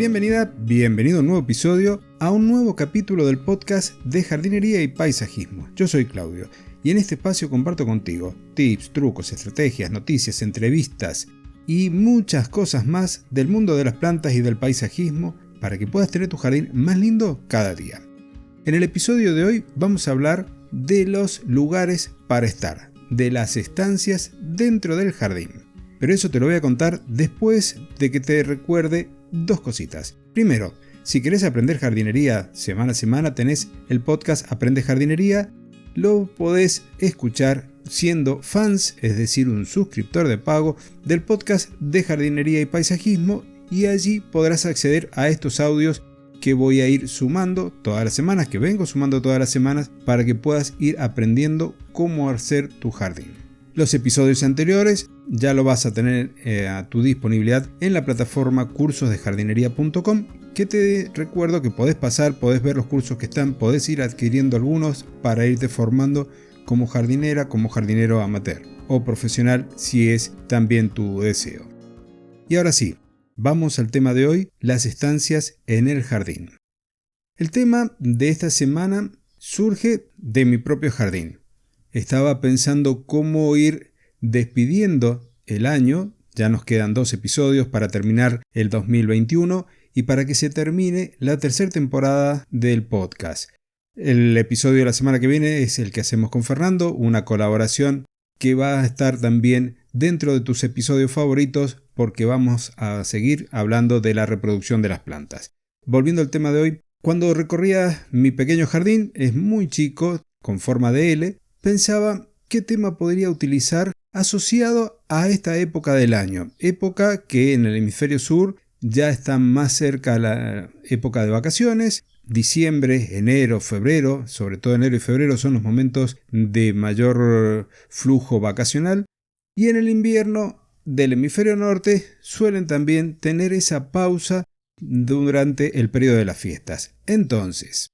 Bienvenida, bienvenido a un nuevo episodio, a un nuevo capítulo del podcast de jardinería y paisajismo. Yo soy Claudio y en este espacio comparto contigo tips, trucos, estrategias, noticias, entrevistas y muchas cosas más del mundo de las plantas y del paisajismo para que puedas tener tu jardín más lindo cada día. En el episodio de hoy vamos a hablar de los lugares para estar, de las estancias dentro del jardín. Pero eso te lo voy a contar después de que te recuerde dos cositas. Primero, si querés aprender jardinería semana a semana, tenés el podcast Aprende Jardinería. Lo podés escuchar siendo fans, es decir, un suscriptor de pago del podcast de jardinería y paisajismo, y allí podrás acceder a estos audios que voy a ir sumando todas las semanas, que vengo sumando todas las semanas, para que puedas ir aprendiendo cómo hacer tu jardín. Los episodios anteriores ya lo vas a tener a tu disponibilidad en la plataforma cursosdejardinería.com, que te recuerdo que podés pasar, podés ver los cursos que están, podés ir adquiriendo algunos para irte formando como jardinera, como jardinero amateur o profesional si es también tu deseo. Y ahora sí, vamos al tema de hoy, las estancias en el jardín. El tema de esta semana surge de mi propio jardín. Estaba pensando cómo ir despidiendo el año, ya nos quedan 2 episodios para terminar el 2021 y para que se termine la tercera temporada del podcast. El episodio de la semana que viene es el que hacemos con Fernando, una colaboración que va a estar también dentro de tus episodios favoritos porque vamos a seguir hablando de la reproducción de las plantas. Volviendo al tema de hoy, cuando recorría mi pequeño jardín, es muy chico, con forma de L, pensaba qué tema podría utilizar asociado a esta época del año, época que en el hemisferio sur ya está más cerca a la época de vacaciones. Diciembre, enero, febrero, sobre todo enero y febrero son los momentos de mayor flujo vacacional, y en el invierno del hemisferio norte suelen también tener esa pausa durante el periodo de las fiestas. Entonces,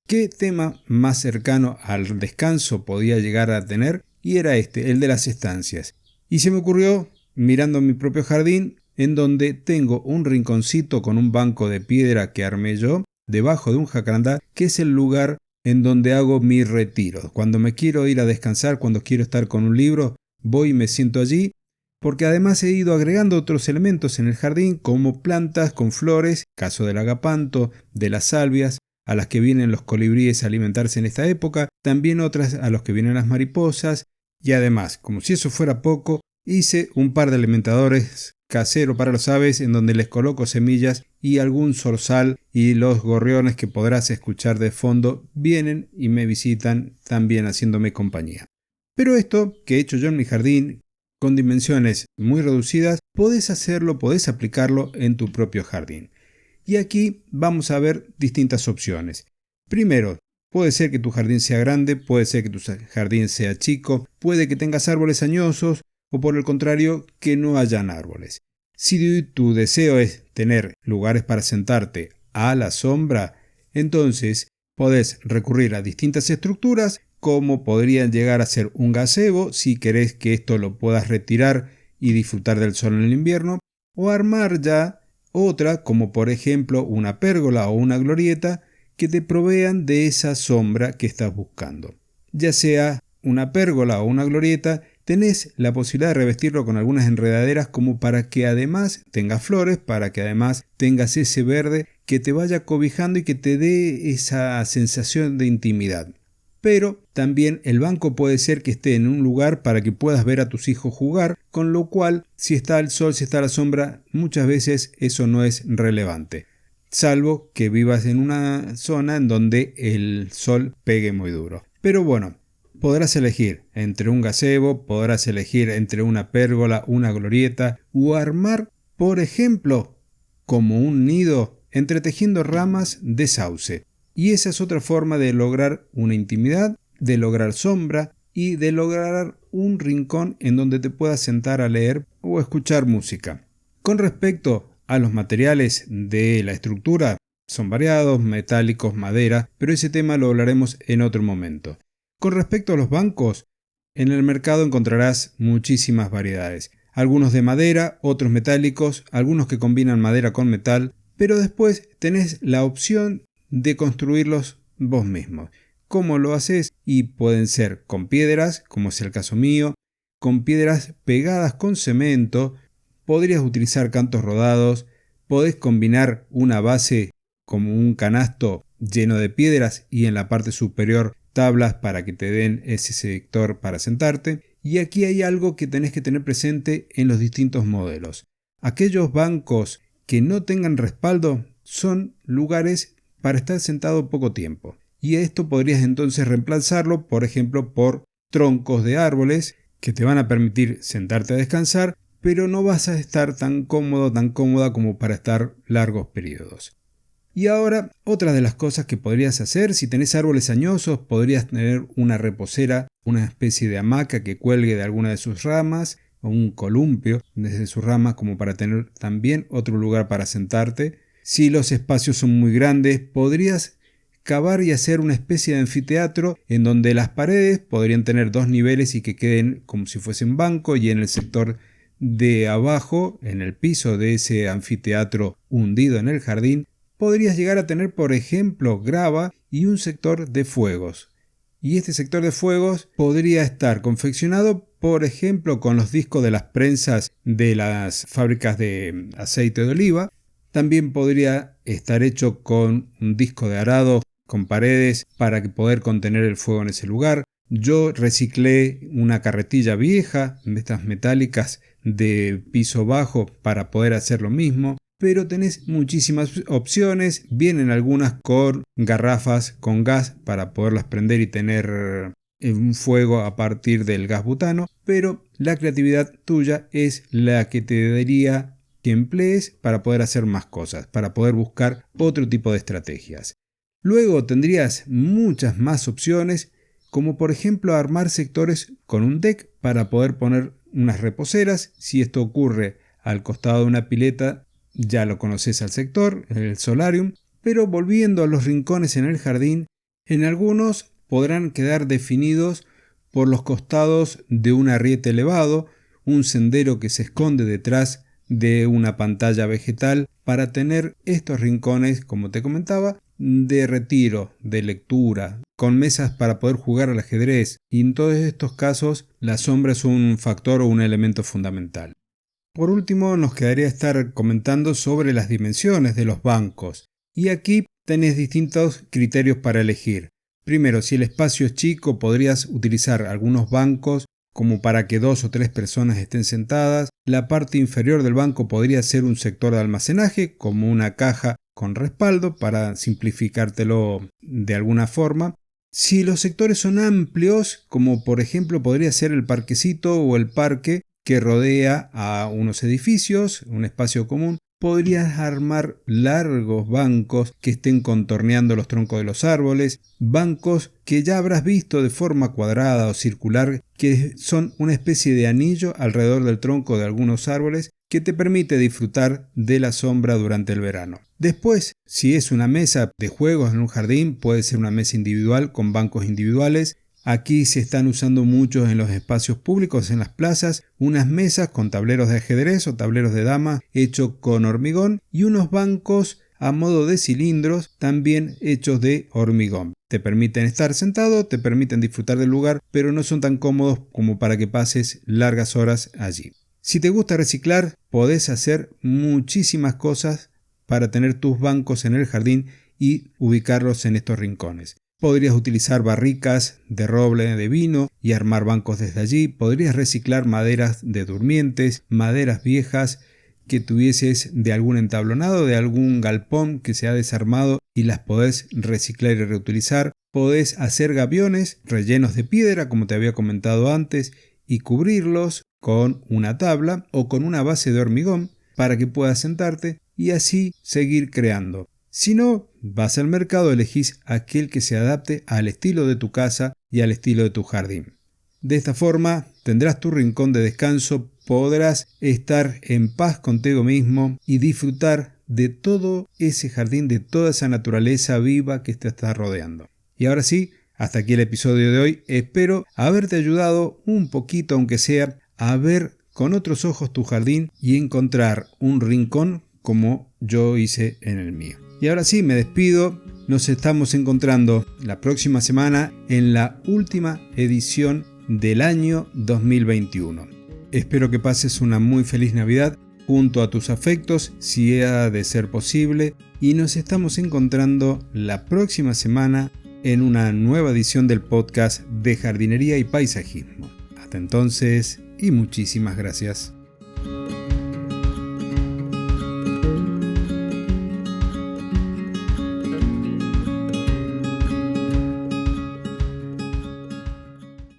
¿qué tema más cercano al descanso podía llegar a tener? Y era el de las estancias. Y se me ocurrió mirando mi propio jardín, en donde tengo un rinconcito con un banco de piedra que armé yo, debajo de un jacarandá, que es el lugar en donde hago mi retiro. Cuando me quiero ir a descansar, cuando quiero estar con un libro, voy y me siento allí, porque además he ido agregando otros elementos en el jardín, como plantas con flores, caso del agapanto, de las salvias, a las que vienen los colibríes a alimentarse en esta época, también otras a los que vienen las mariposas, y además, como si eso fuera poco, hice un par de alimentadores caseros para las aves en donde les coloco semillas y algún zorzal, y los gorriones que podrás escuchar de fondo vienen y me visitan también haciéndome compañía. Pero esto que he hecho yo en mi jardín, con dimensiones muy reducidas, podés hacerlo, podés aplicarlo en tu propio jardín. Y aquí vamos a ver distintas opciones. Primero, puede ser que tu jardín sea grande, puede ser que tu jardín sea chico, puede que tengas árboles añosos o por el contrario que no hayan árboles. Si tu deseo es tener lugares para sentarte a la sombra, entonces podés recurrir a distintas estructuras, como podrían llegar a ser un gazebo si querés que esto lo puedas retirar y disfrutar del sol en el invierno, o armar ya otra, como por ejemplo una pérgola o una glorieta, que te provean de esa sombra que estás buscando. Ya sea una pérgola o una glorieta, tenés la posibilidad de revestirlo con algunas enredaderas como para que además tengas flores, para que además tengas ese verde que te vaya cobijando y que te dé esa sensación de intimidad. Pero también el banco puede ser que esté en un lugar para que puedas ver a tus hijos jugar, con lo cual si está el sol, si está la sombra, muchas veces eso no es relevante, salvo que vivas en una zona en donde el sol pegue muy duro. Pero bueno, podrás elegir entre un gazebo, podrás elegir entre una pérgola, una glorieta, o armar, por ejemplo, como un nido entretejiendo ramas de sauce. Y esa es otra forma de lograr una intimidad, de lograr sombra y de lograr un rincón en donde te puedas sentar a leer o escuchar música. Con respecto a los materiales de la estructura, son variados, metálicos, madera, pero ese tema lo hablaremos en otro momento. Con respecto a los bancos, en el mercado encontrarás muchísimas variedades. Algunos de madera, otros metálicos, algunos que combinan madera con metal, pero después tenés la opción de construirlos vos mismos. ¿Cómo lo haces? Y pueden ser con piedras, como es el caso mío, con piedras pegadas con cemento, podrías utilizar cantos rodados, podés combinar una base como un canasto lleno de piedras y en la parte superior tablas para que te den ese sector para sentarte. Y aquí hay algo que tenés que tener presente en los distintos modelos. Aquellos bancos que no tengan respaldo son lugares para estar sentado poco tiempo. Y esto podrías entonces reemplazarlo, por ejemplo, por troncos de árboles que te van a permitir sentarte a descansar, pero no vas a estar tan cómodo, tan cómoda como para estar largos periodos. Y ahora, otra de las cosas que podrías hacer, si tenés árboles añosos, podrías tener una reposera, una especie de hamaca que cuelgue de alguna de sus ramas, o un columpio desde sus ramas como para tener también otro lugar para sentarte. Si los espacios son muy grandes, podrías cavar y hacer una especie de anfiteatro en donde las paredes podrían tener 2 niveles y que queden como si fuesen banco, y en el sector de abajo, en el piso de ese anfiteatro hundido en el jardín, podrías llegar a tener, por ejemplo, grava y un sector de fuegos. Y este sector de fuegos podría estar confeccionado, por ejemplo, con los discos de las prensas de las fábricas de aceite de oliva. También podría estar hecho con un disco de arado con paredes para poder contener el fuego en ese lugar. Yo reciclé una carretilla vieja de estas metálicas de piso bajo para poder hacer lo mismo. Pero tenés muchísimas opciones, vienen algunas con garrafas con gas para poderlas prender y tener un fuego a partir del gas butano, pero la creatividad tuya es la que te daría que emplees para poder hacer más cosas, para poder buscar otro tipo de estrategias. Luego tendrías muchas más opciones, como por ejemplo armar sectores con un deck para poder poner unas reposeras. Si esto ocurre al costado de una pileta, ya lo conoces al sector, el solarium. Pero volviendo a los rincones en el jardín, en algunos podrán quedar definidos por los costados de un arriete elevado, un sendero que se esconde detrás de una pantalla vegetal para tener estos rincones, como te comentaba, de retiro, de lectura, con mesas para poder jugar al ajedrez, y en todos estos casos la sombra es un factor o un elemento fundamental. Por último, nos quedaría estar comentando sobre las dimensiones de los bancos, y aquí tenés distintos criterios para elegir. Primero, si el espacio es chico, podrías utilizar algunos bancos como para que 2 o 3 personas estén sentadas. La parte inferior del banco podría ser un sector de almacenaje, como una caja con respaldo, para simplificártelo de alguna forma. Si los sectores son amplios, como por ejemplo podría ser el parquecito o el parque que rodea a unos edificios, un espacio común, podrías armar largos bancos que estén contorneando los troncos de los árboles, bancos que ya habrás visto de forma cuadrada o circular, que son una especie de anillo alrededor del tronco de algunos árboles que te permite disfrutar de la sombra durante el verano. Después, si es una mesa de juegos en un jardín, puede ser una mesa individual con bancos individuales. Aquí se están usando muchos en los espacios públicos, en las plazas, unas mesas con tableros de ajedrez o tableros de dama hechos con hormigón y unos bancos a modo de cilindros también hechos de hormigón. Te permiten estar sentado, te permiten disfrutar del lugar, pero no son tan cómodos como para que pases largas horas allí. Si te gusta reciclar, podés hacer muchísimas cosas para tener tus bancos en el jardín y ubicarlos en estos rincones. Podrías utilizar barricas de roble de vino y armar bancos desde allí. Podrías reciclar maderas de durmientes, maderas viejas que tuvieses de algún entablonado, de algún galpón que se ha desarmado y las podés reciclar y reutilizar. Podés hacer gaviones rellenos de piedra, como te había comentado antes, y cubrirlos con una tabla o con una base de hormigón para que puedas sentarte y así seguir creando. Si no, vas al mercado, elegís aquel que se adapte al estilo de tu casa y al estilo de tu jardín. De esta forma tendrás tu rincón de descanso, podrás estar en paz contigo mismo y disfrutar de todo ese jardín, de toda esa naturaleza viva que te está rodeando. Y ahora sí, hasta aquí el episodio de hoy. Espero haberte ayudado un poquito, aunque sea, a ver con otros ojos tu jardín y encontrar un rincón como yo hice en el mío. Y ahora sí, me despido. Nos estamos encontrando la próxima semana en la última edición del año 2021. Espero que pases una muy feliz Navidad junto a tus afectos, si ha de ser posible, y nos estamos encontrando la próxima semana en una nueva edición del podcast de jardinería y paisajismo. Hasta entonces, y muchísimas gracias.